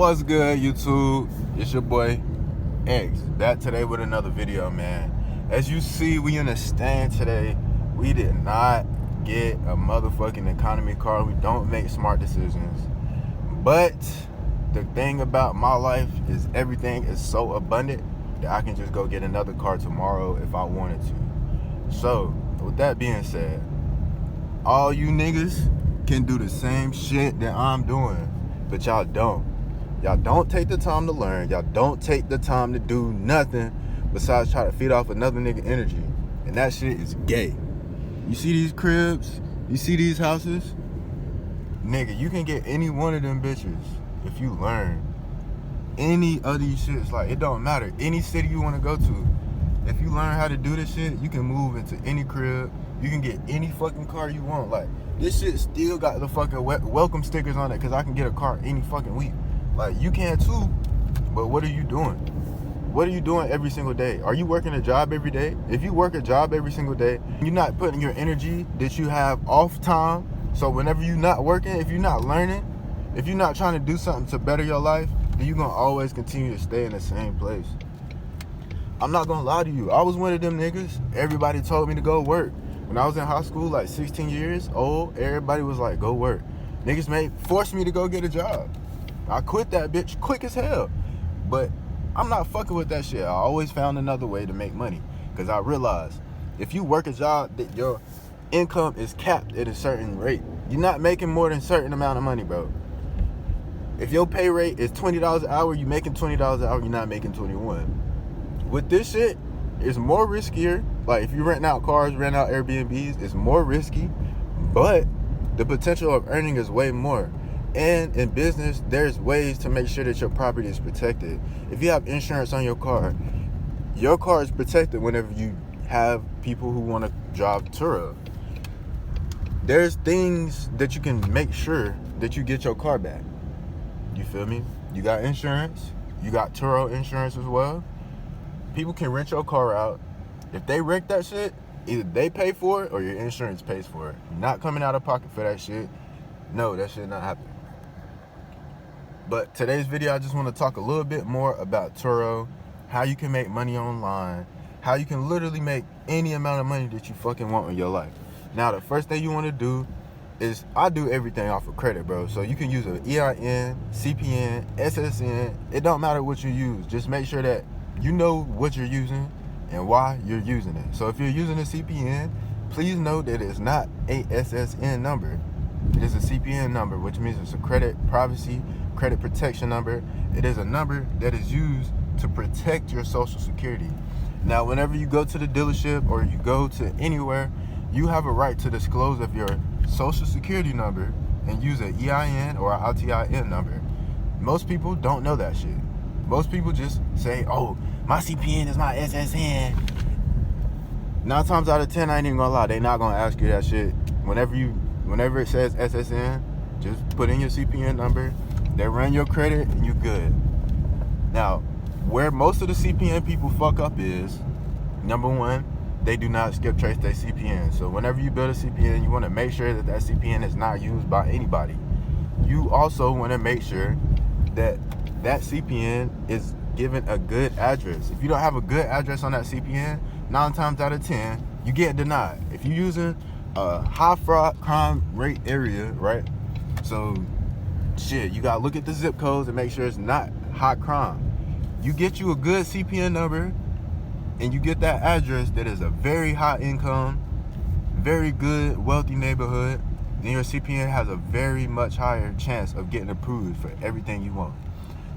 What's good, YouTube? It's your boy X. Back today with another video, man. As you see, we in a stand today. We did not get a motherfucking economy car. We don't make smart decisions. But the thing about my life is everything is so abundant that I can just go get another car tomorrow if I wanted to. So, with that being said, all you niggas can do the same shit that I'm doing, but y'all don't. Y'all don't take the time to learn. Y'all don't take the time to do nothing besides try to feed off another nigga energy. And that shit is gay. You see these cribs? You see these houses? Nigga, you can get any one of them bitches if you learn. Any of these shits, like, it don't matter. Any city you want to go to, if you learn how to do this shit, you can move into any crib. You can get any fucking car you want. Like, this shit still got the fucking welcome stickers on it because I can get a car any fucking week. Like, you can too, but what are you doing? What are you doing every single day? Are you working a job every day? If you work a job every single day, you're not putting your energy that you have off time. So whenever you're not working, if you're not learning, if you're not trying to do something to better your life, then you're going to always continue to stay in the same place. I'm not going to lie to you. I was one of them niggas. Everybody told me to go work. When I was in high school, like 16 years old, everybody was like, go work. Niggas forced me to go get a job. I quit that bitch quick as hell. But I'm not fucking with that shit. I always found another way to make money. Because I realized if you work a job that your income is capped at a certain rate, you're not making more than a certain amount of money, bro. If your pay rate is $20 an hour, you making $20 an hour, you're not making 21. With this shit, it's more riskier. Like, if you rent out cars, rent out Airbnbs, it's more risky. But the potential of earning is way more. And in business, there's ways to make sure that your property is protected. If you have insurance on your car is protected whenever you have people who want to drive Turo. There's things that you can make sure that you get your car back. You feel me? You got insurance. You got Turo insurance as well. People can rent your car out. If they wreck that shit, either they pay for it or your insurance pays for it. You're not coming out of pocket for that shit. No, that shit not happening. But today's video, I just want to talk a little bit more about Turo, how you can make money online, how you can literally make any amount of money that you fucking want in your life. Now, the first thing you want to do is, I do everything off of credit, bro. So you can use an EIN, CPN, SSN. It don't matter what you use. Just make sure that you know what you're using and why you're using it. So if you're using a CPN, please note that it's not a SSN number. It is a CPN number, which means it's a credit protection number. It is a number that is used to protect your social security. Now, whenever you go to the dealership or you go to anywhere, you have a right to disclose of your social security number and use an EIN or an LTIN number. Most people don't know that shit. Most people just say, oh, my CPN is my SSN. 9 times out of 10, I ain't even gonna lie, they not gonna ask you that shit. Whenever it says SSN, just put in your CPN number. They run your credit and you good. Now, where most of the CPN people fuck up is, number one, they do not skip trace their CPN. So whenever you build a CPN, you want to make sure that that CPN is not used by anybody. You also want to make sure that that CPN is given a good address. If you don't have a good address on that CPN, 9 times out of 10, you get denied. If you're using a high fraud crime rate area, right? So, shit, you gotta look at the zip codes and make sure it's not high crime. You get you a good CPN number and you get that address that is a very high income, very good, wealthy neighborhood, then your CPN has a very much higher chance of getting approved for everything you want.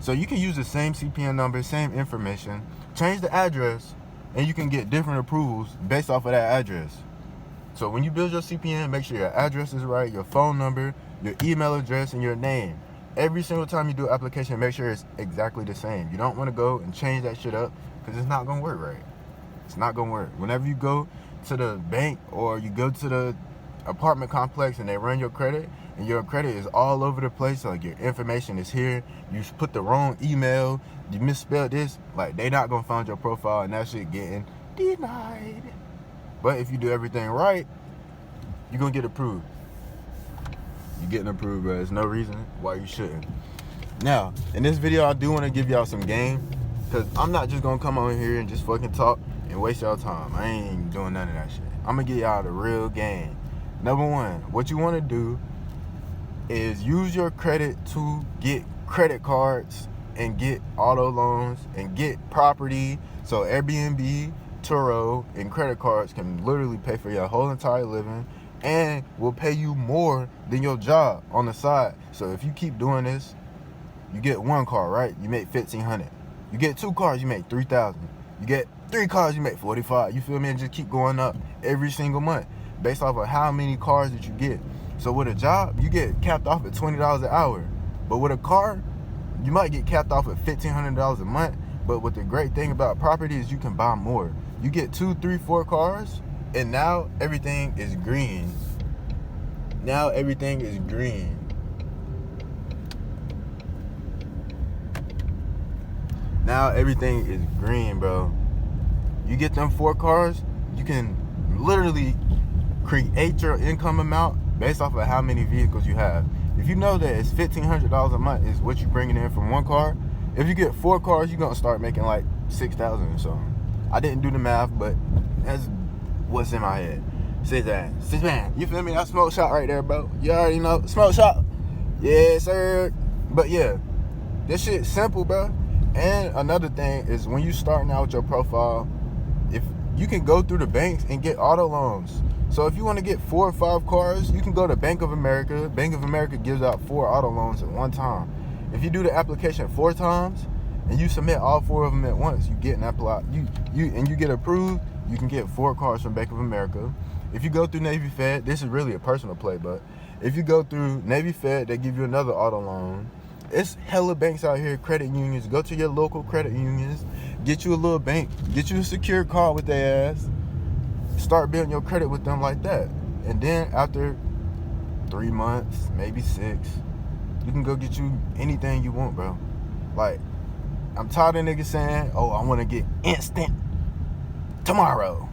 So you can use the same CPN number, same information, change the address, and you can get different approvals based off of that address. So when you build your CPN, make sure your address is right, your phone number, your email address, and your name. Every single time you do an application, make sure it's exactly the same. You don't want to go and change that shit up because it's not going to work right. It's not going to work. Whenever you go to the bank or you go to the apartment complex and they run your credit and your credit is all over the place, like your information is here, you put the wrong email, you misspelled this, like they not going to find your profile and that shit getting denied. But if you do everything right, you're going to get approved. You're getting approved, bro. There's no reason why you shouldn't. Now, in this video, I do want to give y'all some game, because I'm not just going to come on here and just fucking talk and waste y'all time. I ain't doing none of that shit. I'm going to get y'all the real game. Number one, what you want to do is use your credit to get credit cards and get auto loans and get property. So Airbnb, Turo, and credit cards can literally pay for your whole entire living and will pay you more than your job on the side. So if you keep doing this, you get one car, right? You make $1,500. You get 2 cars, you make $3,000. You get 3 cars, you make $45,000. You feel me? And just keep going up every single month based off of how many cars that you get. So with a job, you get capped off at $20 an hour. But with a car, you might get capped off at $1,500 a month. But what the great thing about property is you can buy more. You get 2, 3, 4 cars, and now everything is green. Now everything is green. Now everything is green, bro. You get them 4 cars, you can literally create your income amount based off of how many vehicles you have. If you know that it's $1,500 a month is what you're bringing in from one car, if you get 4 cars, you're gonna start making like $6,000 or something. I didn't do the math, but that's what's in my head. $6,000. You feel me? That smoke shot right there, bro. You already know. Smoke shot. Yes, sir. But yeah, this shit's simple, bro. And another thing is when you starting out with your profile, if you can go through the banks and get auto loans. So if you want to get 4 or 5 cars, you can go to Bank of America. Bank of America gives out 4 auto loans at one time. If you do the application 4 times and you submit all 4 of them at once, you get an you get approved, you can get 4 cars from Bank of America. If you go through Navy Fed, this is really a personal play, but if you go through Navy Fed, they give you another auto loan. It's hella banks out here, credit unions. Go to your local credit unions, get you a little bank, get you a secure card with their ass, start building your credit with them like that. And then after 3 months, maybe 6, you can go get you anything you want, bro. Like, I'm tired of niggas saying, oh, I want to get instant tomorrow.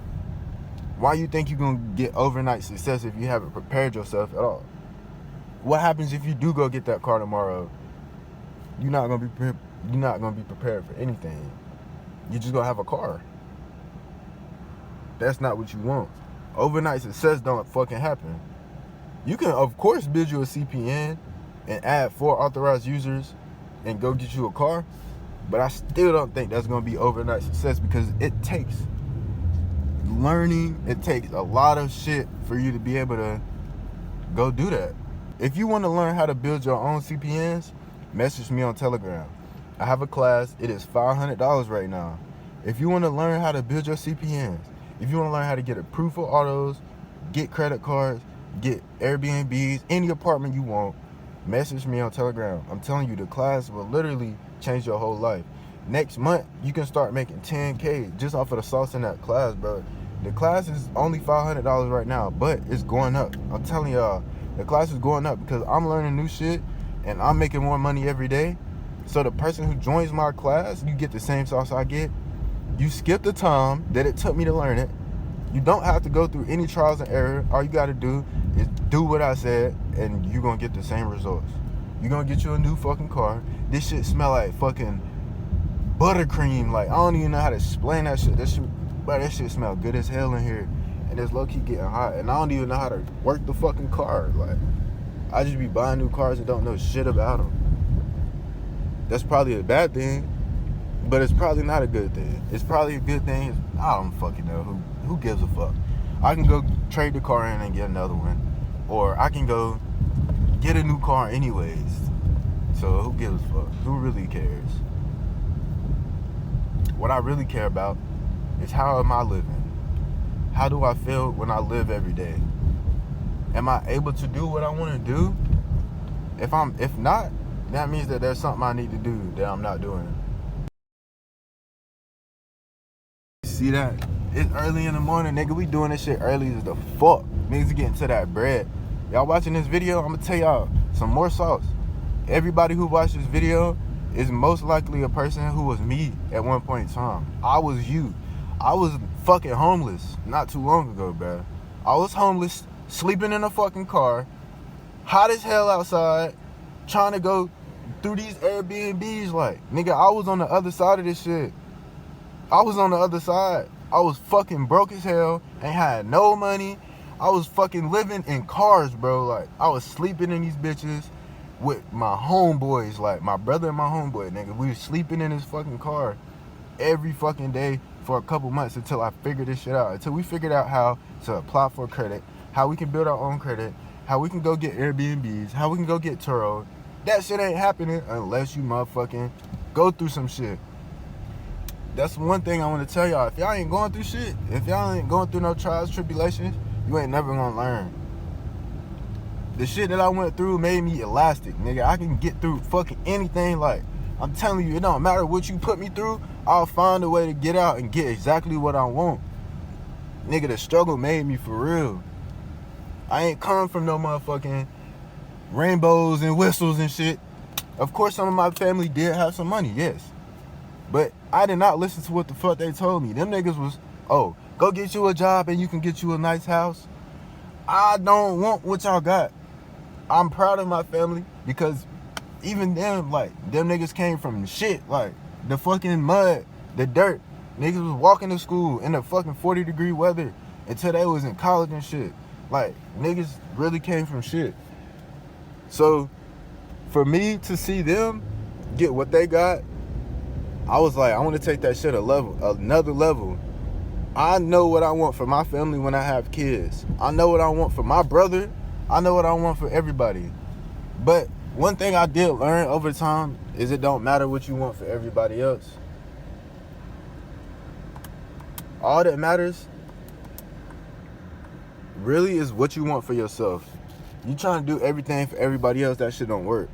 Why you think you're going to get overnight success if you haven't prepared yourself at all? What happens if you do go get that car tomorrow? You're not gonna be prepared for anything. You just gonna have a car. That's not what you want. Overnight success don't fucking happen. You can of course build you a CPN and add 4 authorized users and go get you a car, but I still don't think that's gonna be overnight success because it takes learning. It takes a lot of shit for you to be able to go do that. If you want to learn how to build your own CPNs, message me on Telegram. I have a class. It is $500 right now. If you want to learn how to build your CPNs, if you want to learn how to get approved for autos, get credit cards, get Airbnbs, any apartment you want, message me on Telegram. I'm telling you, the class will literally change your whole life. Next month, you can start making $10K just off of the sauce in that class, bro. The class is only $500 right now, but it's going up. I'm telling y'all, the class is going up because I'm learning new shit and I'm making more money every day. So the person who joins my class, you get the same sauce I get. You skip the time that it took me to learn it. You don't have to go through any trials and error. All you got to do is do what I said, and you're going to get the same results. You're going to get you a new fucking car. This shit smell like fucking buttercream. Like, I don't even know how to explain that shit. That shit smell good as hell in here. And it's low-key getting hot. And I don't even know how to work the fucking car. Like, I just be buying new cars and don't know shit about them. That's probably a bad thing, but it's probably not a good thing. It's probably a good thing. I don't fucking know. Who gives a fuck? I can go trade the car in and get another one. Or I can go get a new car anyways. So who gives a fuck? Who really cares? What I really care about is how am I living? How do I feel when I live every day? Am I able to do what I want to do? If not, that means that there's something I need to do that I'm not doing. See that? It's early in the morning, nigga. We doing this shit early as the fuck. Niggas getting to that bread. Y'all watching this video, I'm gonna tell y'all some more sauce. Everybody who watched this video is most likely a person who was me at one point in time. I was you. I was fucking homeless not too long ago, bro. I was homeless, sleeping in a fucking car, hot as hell outside, trying to go through these Airbnbs. Like, nigga, I was on the other side of this shit. I was on the other side. I was fucking broke as hell. Ain't had no money. I was fucking living in cars, bro. Like, I was sleeping in these bitches with my homeboys. Like, my brother and my homeboy, nigga. We was sleeping in this fucking car every fucking day for a couple months until I figured this shit out. Until we figured out how to apply for credit, how we can build our own credit, how we can go get Airbnbs, how we can go get Turo. That shit ain't happening unless you motherfucking go through some shit. That's one thing I want to tell y'all. If y'all ain't going through shit, if y'all ain't going through no trials, tribulations, you ain't never gonna learn. The shit that I went through made me elastic, nigga. I can get through fucking anything. Like, I'm telling you, it don't matter what you put me through, I'll find a way to get out and get exactly what I want. Nigga, the struggle made me for real. I ain't come from no motherfucking rainbows and whistles and shit. Of course, some of my family did have some money, yes. But I did not listen to what the fuck they told me. Them niggas was, oh, go get you a job and you can get you a nice house. I don't want what y'all got. I'm proud of my family because even them, like, them niggas came from shit, like the fucking mud, the dirt. Niggas was walking to school in the fucking 40-degree weather until they was in college and shit. Like, niggas really came from shit. So, for me to see them get what they got, I was like, I want to take that shit another level. I know what I want for my family when I have kids. I know what I want for my brother. I know what I want for everybody. But one thing I did learn over time is it don't matter what you want for everybody else. All that matters really is what you want for yourself. You trying to do everything for everybody else, that shit don't work.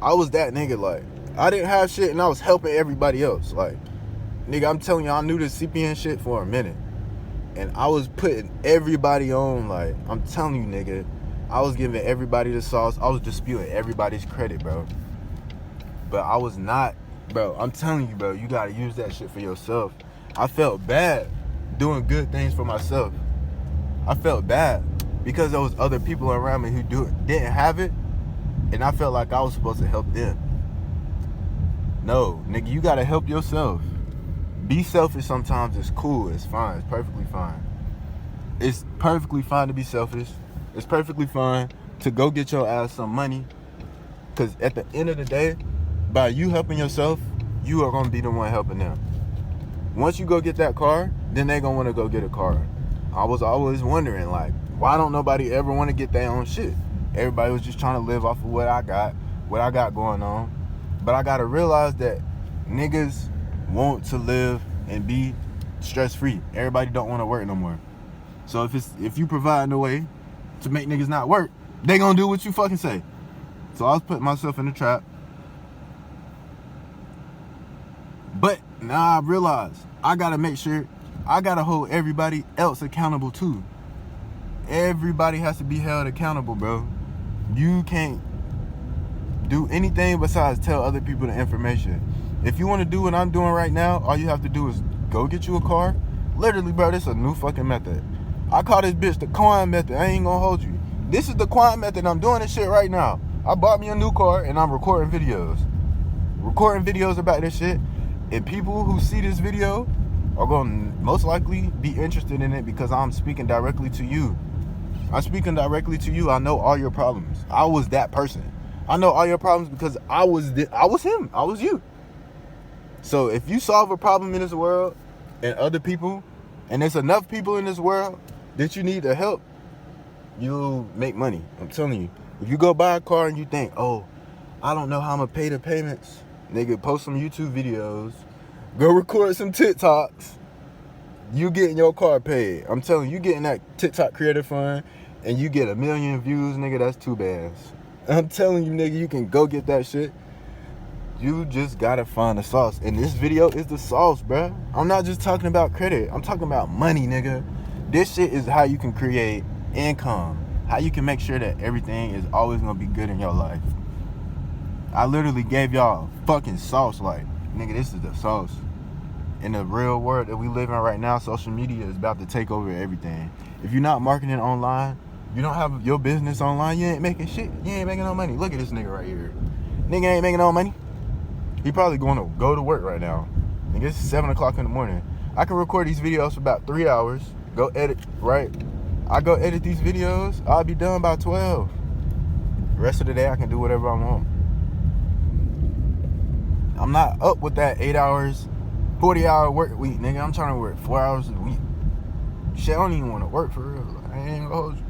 I was that nigga, like, I didn't have shit and I was helping everybody else. Like, nigga, I'm telling you, I knew this CPN shit for a minute. And I was putting everybody on, like, I'm telling you, nigga, I was giving everybody the sauce. I was disputing everybody's credit, bro. But I was not, bro, I'm telling you, bro, you gotta use that shit for yourself. I felt bad doing good things for myself. I felt bad because there was other people around me who didn't have it, and I felt like I was supposed to help them. No, nigga, you gotta help yourself. Be selfish sometimes. It's cool. It's fine. It's perfectly fine. It's perfectly fine to be selfish. It's perfectly fine to go get your ass some money. Because at the end of the day, by you helping yourself, you are going to be the one helping them. Once you go get that car, then they going to want to go get a car. I was always wondering, like, why don't nobody ever want to get their own shit? Everybody was just trying to live off of what I got going on. But I got to realize that niggas want to live and be stress-free. Everybody don't want to work no more. So if you provide a way to make niggas not work, they gonna do what you fucking say. So I was putting myself in the trap. But now I realize I gotta make sure I gotta hold everybody else accountable too. Everybody has to be held accountable, bro. You can't do anything besides tell other people the information. If you want to do what I'm doing right now, all you have to do is go get you a car. Literally, bro, this is a new fucking method. I call this bitch the Quan method. I ain't gonna hold you. This is the Quan method. I'm doing this shit right now. I bought me a new car and I'm recording videos. Recording videos about this shit. And people who see this video are going to most likely be interested in it because I'm speaking directly to you. I'm speaking directly to you. I know all your problems. I was that person. I know all your problems because I was him. I was you. So if you solve a problem in this world and other people, and there's enough people in this world that you need to help, you'll make money. I'm telling you. If you go buy a car and you think, oh, I don't know how I'm going to pay the payments, nigga, post some YouTube videos, go record some TikToks, you getting your car paid. I'm telling you, you getting that TikTok creator fund and you get 1 million views, nigga, that's 2 bands. I'm telling you, nigga, you can go get that shit. You just gotta find the sauce. And this video is the sauce, bruh. I'm not just talking about credit. I'm talking about money, nigga. This shit is how you can create income. How you can make sure that everything is always gonna be good in your life. I literally gave y'all fucking sauce. Like, nigga, this is the sauce. In the real world that we live in right now, social media is about to take over everything. If you're not marketing online, you don't have your business online, you ain't making shit. You ain't making no money. Look at this nigga right here. Nigga ain't making no money. He probably going to go to work right now. Nigga, it's 7 o'clock in the morning. I can record these videos for about 3 hours. Go edit, right? I go edit these videos. I'll be done by 12. The rest of the day, I can do whatever I want. I'm not up with that 8 hours, 40-hour work week, nigga. I'm trying to work 4 hours a week. Shit, I don't even want to work for real. I ain't gonna hold you.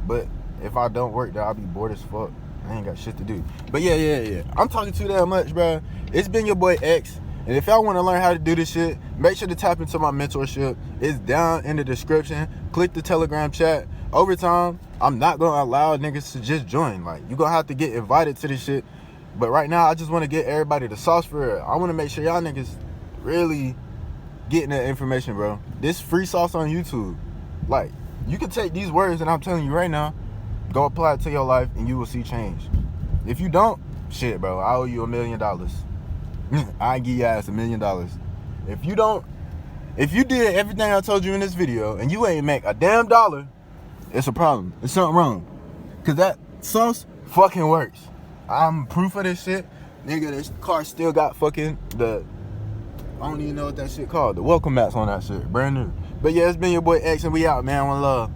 But if I don't work, then I'll be bored as fuck. I ain't got shit to do. But yeah. I'm talking too damn much, bro. It's been your boy X. And if y'all want to learn how to do this shit, make sure to tap into my mentorship. It's down in the description. Click the Telegram chat. Over time, I'm not going to allow niggas to just join. Like, you going to have to get invited to this shit. But right now, I just want to get everybody the sauce for it. I want to make sure y'all niggas really getting that information, bro. This free sauce on YouTube. Like, you can take these words and I'm telling you right now, go apply it to your life and you will see change. If you don't, shit, bro, I owe you $1 million. I give your ass $1 million. If you did everything I told you in this video and you ain't make a damn dollar, it's a problem. There's something wrong. Cause that sauce fucking works. I'm proof of this shit. Nigga, this car still got fucking I don't even know what that shit called. The welcome mats on that shit. Brand new. But yeah, it's been your boy X and we out, man. One love.